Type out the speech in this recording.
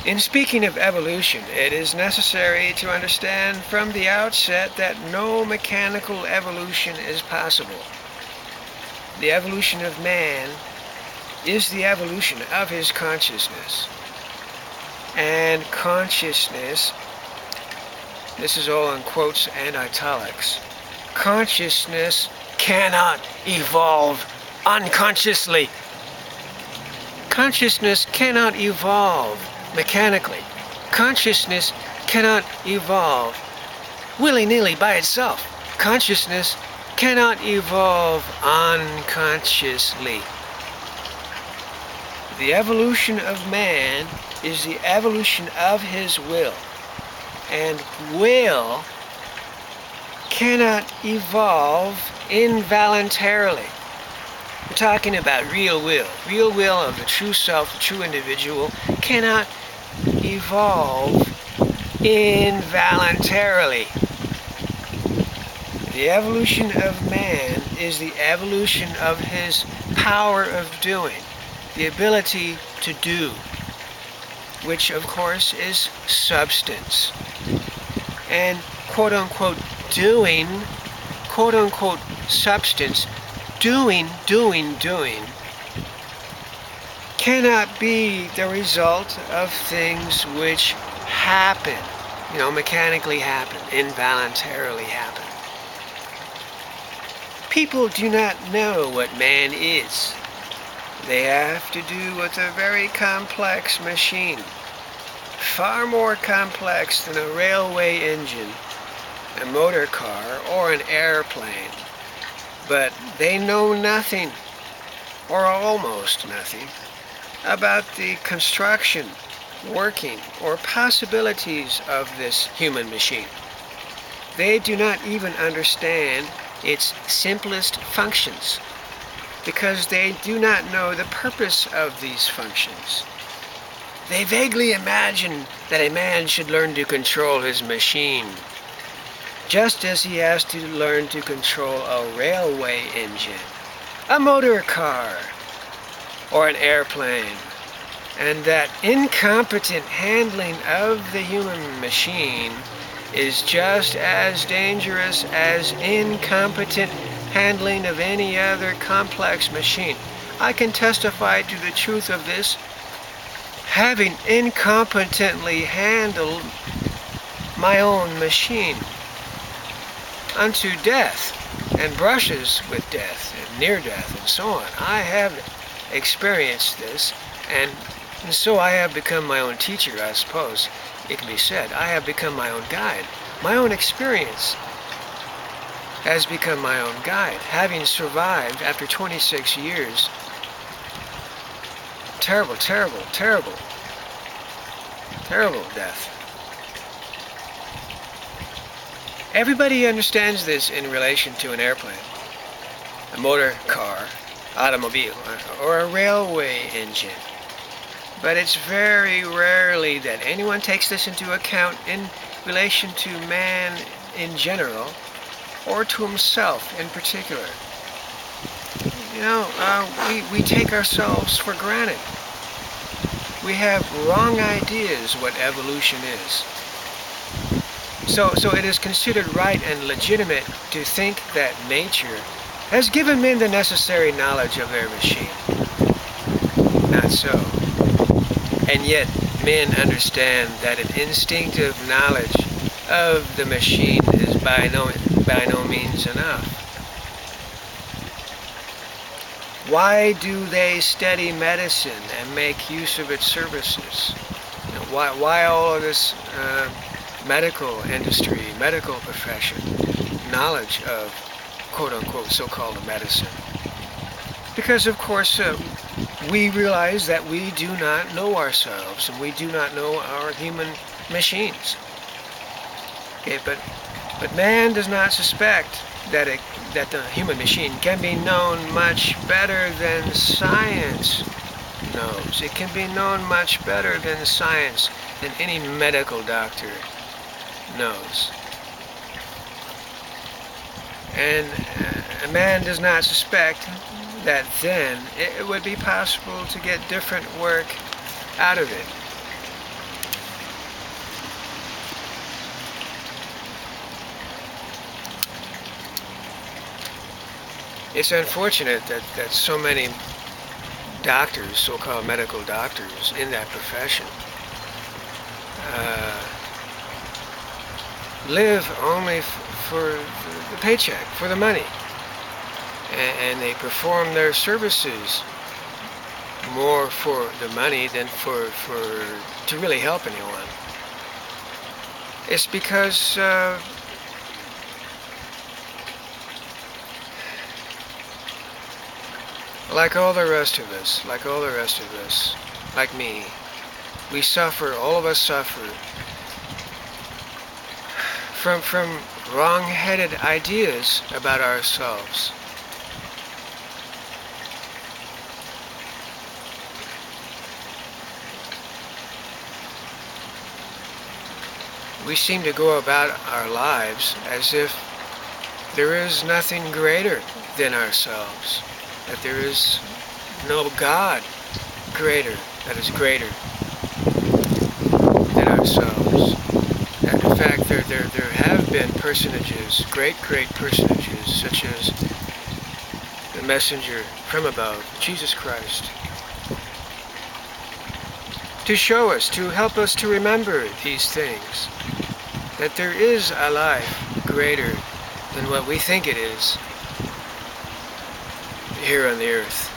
In speaking of evolution, it is necessary to understand from the outset that no mechanical evolution is possible. The evolution of man is the evolution of his consciousness. And consciousness, this is all in quotes and italics, consciousness cannot evolve unconsciously. Consciousness cannot evolve mechanically. Consciousness cannot evolve willy-nilly by itself. Consciousness cannot evolve unconsciously. The evolution of man is the evolution of his will. And will cannot evolve involuntarily. We're talking about real will. Real will of the true self, the true individual, cannot evolve involuntarily. The evolution of man is the evolution of his power of doing, the ability to do, which of course is substance. And quote-unquote doing, quote-unquote substance, doing, cannot be the result of things which happen, mechanically happen, involuntarily happen. People do not know what man is. They have to do with a very complex machine, far more complex than a railway engine, a motor car, or an airplane. But they know nothing, or almost nothing, about the construction, working, or possibilities of this human machine. They do not even understand its simplest functions, because they do not know the purpose of these functions. They vaguely imagine that a man should learn to control his machine, just as he has to learn to control a railway engine, a motor car, or an airplane, and that incompetent handling of the human machine is just as dangerous as incompetent handling of any other complex machine. I can testify to the truth of this, having incompetently handled my own machine unto death, and brushes with death, and near death, and so on. I have experienced this, and so I have become my own teacher, I suppose it can be said. I have become my own guide. My own experience has become my own guide, having survived after 26 years. Terrible death. Everybody understands this in relation to an airplane, a motor car, automobile, or a railway engine. But it's very rarely that anyone takes this into account in relation to man in general, or to himself in particular. We take ourselves for granted. We have wrong ideas what evolution is. So it is considered right and legitimate to think that nature has given men the necessary knowledge of their machine. Not so. And yet men understand that an instinctive knowledge of the machine is by no means enough. Why do they study medicine and make use of its services? Why all of this medical industry, medical profession, knowledge of quote-unquote so-called medicine? Because of course we realize that we do not know ourselves, and we do not know our human machines. Okay, but man does not suspect that the human machine can be known much better than science knows. It can be known much better than science, than any medical doctor knows. And a man does not suspect that then it would be possible to get different work out of it. It's unfortunate that so many doctors, so-called medical doctors in that profession, live only for the paycheck, for the money, and they perform their services more for the money than to really help anyone. It's because like all the rest of us, like me, we suffer, all of us suffer from wrong-headed ideas about ourselves. We seem to go about our lives as if there is nothing greater than ourselves, that there is no God that is greater than ourselves. And in fact, there have been personages, great personages, such as the messenger from above, Jesus Christ, to show us, to help us to remember these things, that there is a life greater than what we think it is here on the earth.